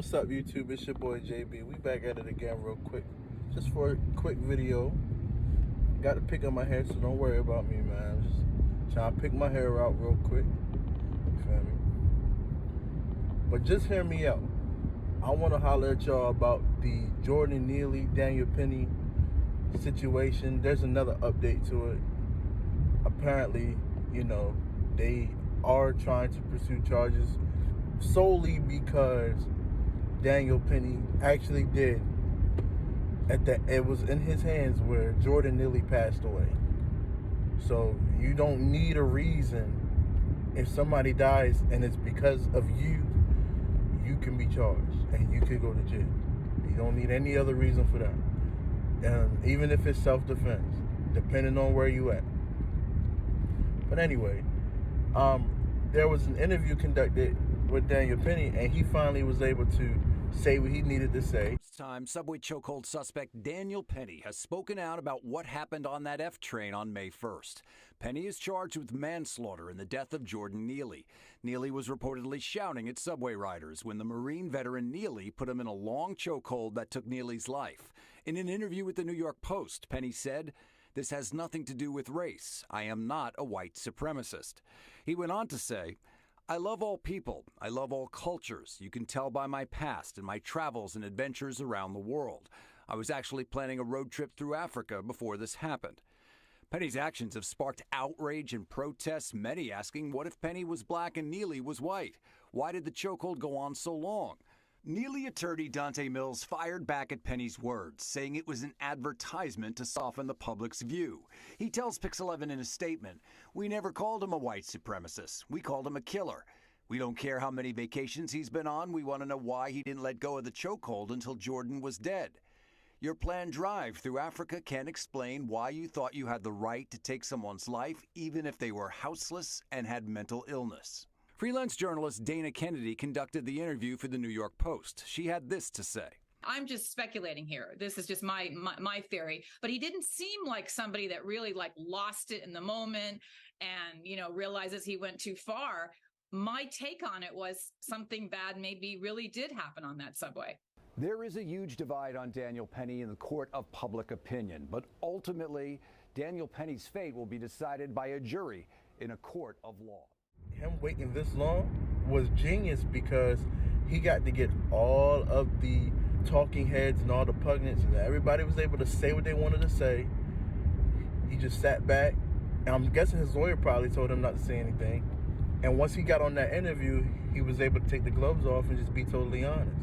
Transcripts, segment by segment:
What's up, YouTube? It's your boy JB. We back at it again real quick. Just for a quick video. Got to pick up my hair, so don't worry about me, man. I'm just trying to pick my hair out real quick. You feel me? But just hear me out. I want to holler at y'all about the Jordan Neely, Daniel Penny situation. There's another update to it. Apparently, they are trying to pursue charges solely because Daniel Penny actually did. It was in his hands where Jordan Neely passed away. So you don't need a reason. If somebody dies and it's because of you, you can be charged and you could go to jail. You don't need any other reason for that. Even if it's self-defense, depending on where you at. But anyway, there was an interview conducted with Daniel Penny, and he finally was able to say what he needed to say. This time, subway chokehold suspect Daniel Penny has spoken out about what happened on that F train on May 1st. Penny is charged with manslaughter in the death of Jordan Neely. Neely was reportedly shouting at subway riders when the Marine veteran Neely put him in a long chokehold that took Neely's life. In an interview with the New York Post, Penny said, "This has nothing to do with race. I am not a white supremacist." He went on to say, "I love all people. I love all cultures. You can tell by my past and my travels and adventures around the world. I was actually planning a road trip through Africa before this happened." Penny's actions have sparked outrage and protests, many asking what if Penny was black and Neely was white? Why did the chokehold go on so long? Neely attorney Dante Mills fired back at Penny's words, saying it was an advertisement to soften the public's view. He tells Pix11 in a statement, "We never called him a white supremacist. We called him a killer. We don't care how many vacations he's been on. We want to know why he didn't let go of the chokehold until Jordan was dead. Your planned drive through Africa can't explain why you thought you had the right to take someone's life, even if they were houseless and had mental illness." Freelance journalist Dana Kennedy conducted the interview for the New York Post. She had this to say. I'm just speculating here. This is just my theory. But he didn't seem like somebody that really lost it in the moment and, realizes he went too far. My take on it was something bad maybe really did happen on that subway. There is a huge divide on Daniel Penny in the court of public opinion, but ultimately, Daniel Penny's fate will be decided by a jury in a court of law. Him waiting this long was genius because he got to get all of the talking heads and all the pundits, and everybody was able to say what they wanted to say. He just sat back, and I'm guessing his lawyer probably told him not to say anything. And once he got on that interview, he was able to take the gloves off and just be totally honest.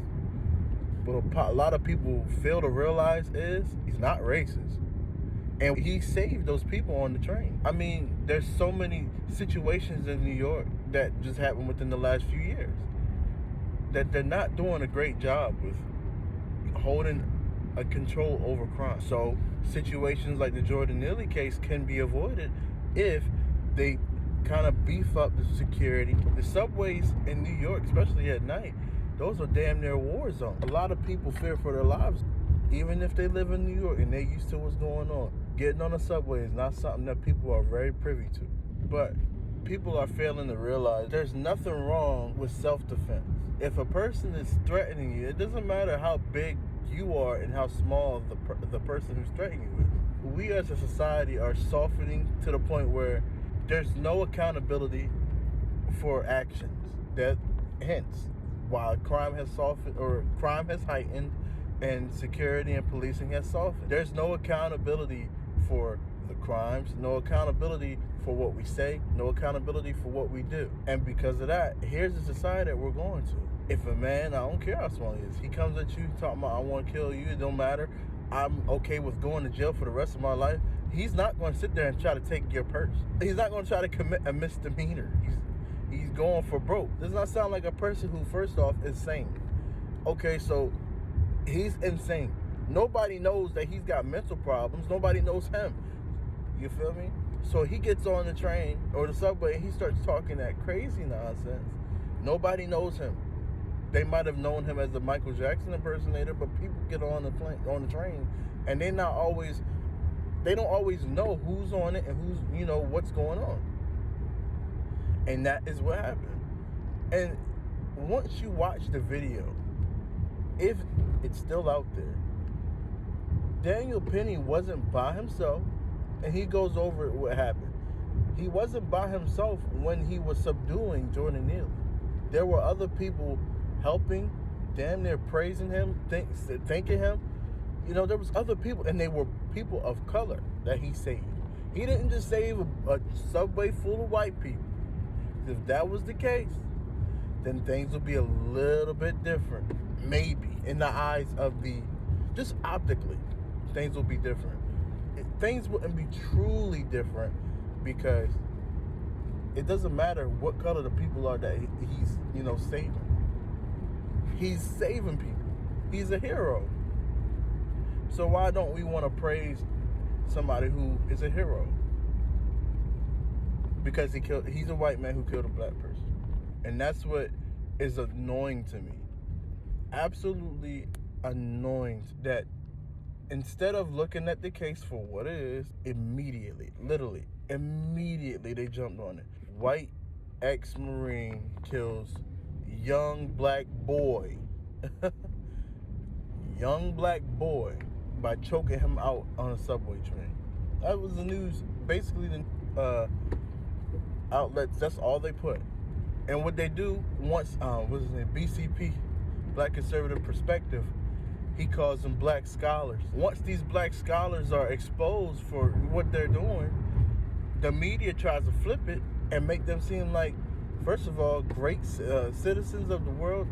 But a lot of people fail to realize is he's not racist. And he saved those people on the train. I mean, there's so many situations in New York that just happened within the last few years that they're not doing a great job with holding a control over crime. So situations like the Jordan Neely case can be avoided if they kind of beef up the security. The subways in New York, especially at night, those are damn near war zones. A lot of people fear for their lives, even if they live in New York and they're used to what's going on. Getting on the subway is not something that people are very privy to. But people are failing to realize there's nothing wrong with self-defense. If a person is threatening you, it doesn't matter how big you are and how small the person who's threatening you is. We as a society are softening to the point where there's no accountability for actions. Hence, while crime has softened or crime has heightened and security and policing has softened, there's no accountability for the crimes, no accountability for what we say, no accountability for what we do. And because of that, here's the society that we're going to. If a man, I don't care how small he is, he comes at you talking about, "I want to kill you," it don't matter, I'm okay with going to jail for the rest of my life, he's not going to sit there and try to take your purse. He's not going to try to commit a misdemeanor. He's going for broke. Does not sound like a person who, first off, is sane. Okay, so he's insane. Nobody knows that he's got mental problems. Nobody knows him. You feel me? So he gets on the train or the subway and he starts talking that crazy nonsense. Nobody knows him. They might have known him as the Michael Jackson impersonator, but people get on the train and they don't always know who's on it and who's, what's going on. And that is what happened. And once you watch the video, if it's still out there, Daniel Penny wasn't by himself, and he goes over what happened. He wasn't by himself when he was subduing Jordan Neely. There were other people helping, damn near praising him, thanking him. You know, there was other people, and they were people of color that he saved. He didn't just save a subway full of white people. If that was the case, then things would be a little bit different. Maybe in the eyes of just optically, things will be different. Things wouldn't be truly different because it doesn't matter what color the people are that he's, saving. He's saving people. He's a hero. So why don't we want to praise somebody who is a hero? Because he's a white man who killed a black person. And that's what is annoying to me. Absolutely annoying that instead of looking at the case for what it is, literally immediately they jumped on it. White ex-Marine kills young black boy. Young black boy by choking him out on a subway train. That was the news. Basically, the outlets, that's all they put. And what they do once, what's his name, BCP, Black Conservative Perspective, he calls them black scholars. Once these black scholars are exposed for what they're doing, the media tries to flip it and make them seem like, first of all, great citizens of the world,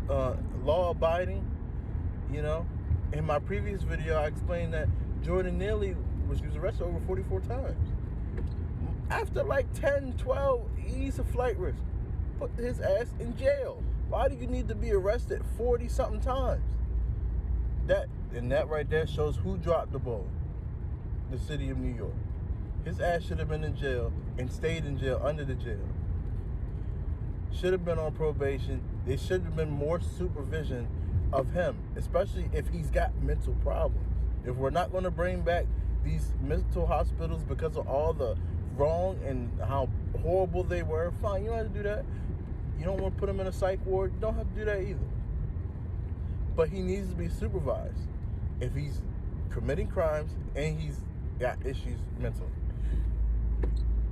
law-abiding, In my previous video, I explained that Jordan Neely was arrested over 44 times. After like 10, 12, he's a flight risk. Put his ass in jail. Why do you need to be arrested 40-something times? That right there shows who dropped the ball. The city of New York. His ass should have been in jail and stayed in jail under the jail. Should have been on probation. There should have been more supervision of him, especially if he's got mental problems. If we're not going to bring back these mental hospitals because of all the wrong and how horrible they were, fine, you don't have to do that. You don't want to put him in a psych ward, you don't have to do that either. But he needs to be supervised if he's committing crimes and he's got issues mentally.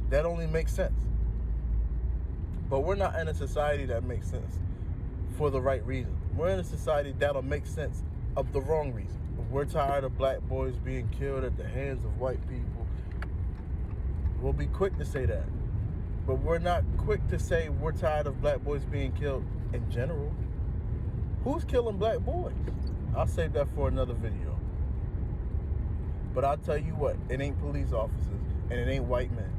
That only makes sense. But we're not in a society that makes sense for the right reason. We're in a society that'll make sense of the wrong reason. We're tired of black boys being killed at the hands of white people. We'll be quick to say that. But we're not quick to say we're tired of black boys being killed in general. Who's killing black boys? I'll save that for another video. But I'll tell you what, it ain't police officers and it ain't white men.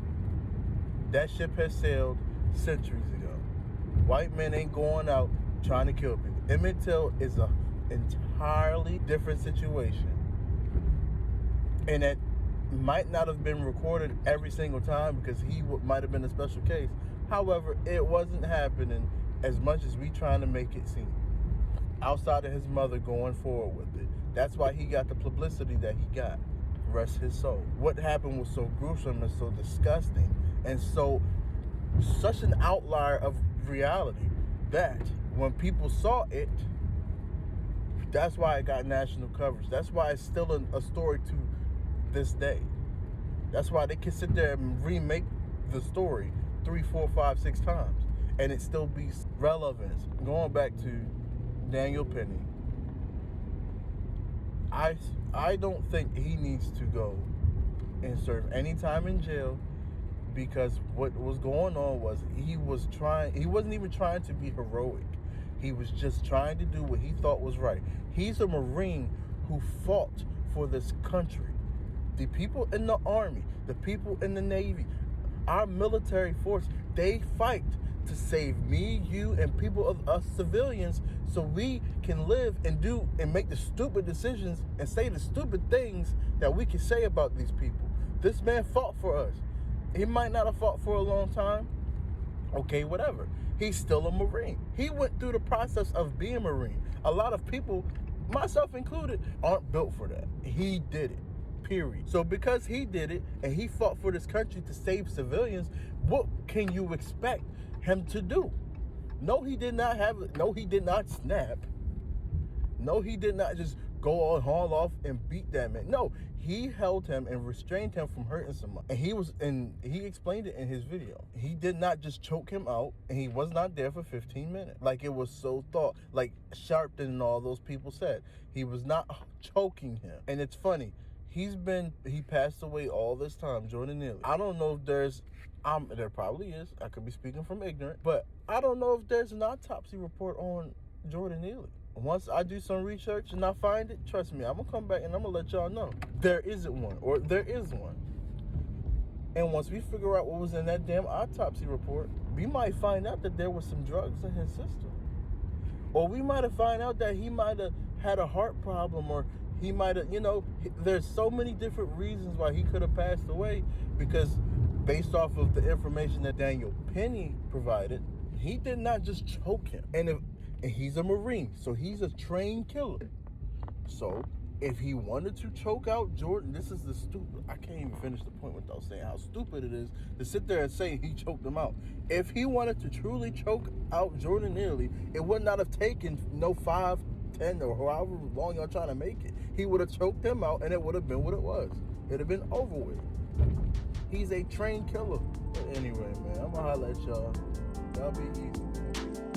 That ship has sailed centuries ago. White men ain't going out trying to kill people. Emmett Till is an entirely different situation. And that might not have been recorded every single time because he might have been a special case. However, it wasn't happening as much as we trying to make it seem. Outside of his mother going forward with it. That's why he got the publicity that he got. Rest his soul. What happened was so gruesome and so disgusting and such an outlier of reality that when people saw it, that's why it got national coverage. That's why it's still a story to this day. That's why they can sit there and remake the story 3, 4, 5, 6 times and it still be relevant. Going back to Daniel Penny, I don't think he needs to go and serve any time in jail because what was going on was he wasn't even trying to be heroic. He was just trying to do what he thought was right. He's a Marine who fought for this country. The people in the Army, the people in the Navy, our military force, they fight to save me, you, and people of us civilians so we can live and do and make the stupid decisions and say the stupid things that we can say about these people. This man fought for us. He might not have fought for a long time. Okay, whatever. He's still a Marine. He went through the process of being a Marine. A lot of people, myself included, aren't built for that. He did it, period. So because he did it and he fought for this country to save civilians, what can you expect him to do? No, he did not snap. No, he did not just go on, haul off, and beat that man. No, he held him and restrained him from hurting someone. And he explained it in his video. He did not just choke him out, and he was not there for 15 minutes. Like it was so thought, like Sharpton and all those people said. He was not choking him. And it's funny, he passed away all this time, Jordan Neely. I don't know if there probably is. I could be speaking from ignorant, but I don't know if there's an autopsy report on Jordan Neely. Once I do some research and I find it, trust me, I'm going to come back and I'm going to let y'all know. There isn't one, or there is one. And once we figure out what was in that damn autopsy report, we might find out that there was some drugs in his system. Or we might have found out that he might have had a heart problem, or he might have, there's so many different reasons why he could have passed away, because based off of the information that Daniel Penny provided, he did not just choke him. And he's a Marine, so he's a trained killer. So if he wanted to choke out Jordan, I can't even finish the point without saying how stupid it is to sit there and say he choked him out. If he wanted to truly choke out Jordan Neely, it would not have taken 5, 10, or however long y'all trying to make it. He would have choked him out, and it would have been what it was. It'd have been over with. He's a trained killer. But anyway, man, I'm gonna holler at y'all. Y'all be easy, man.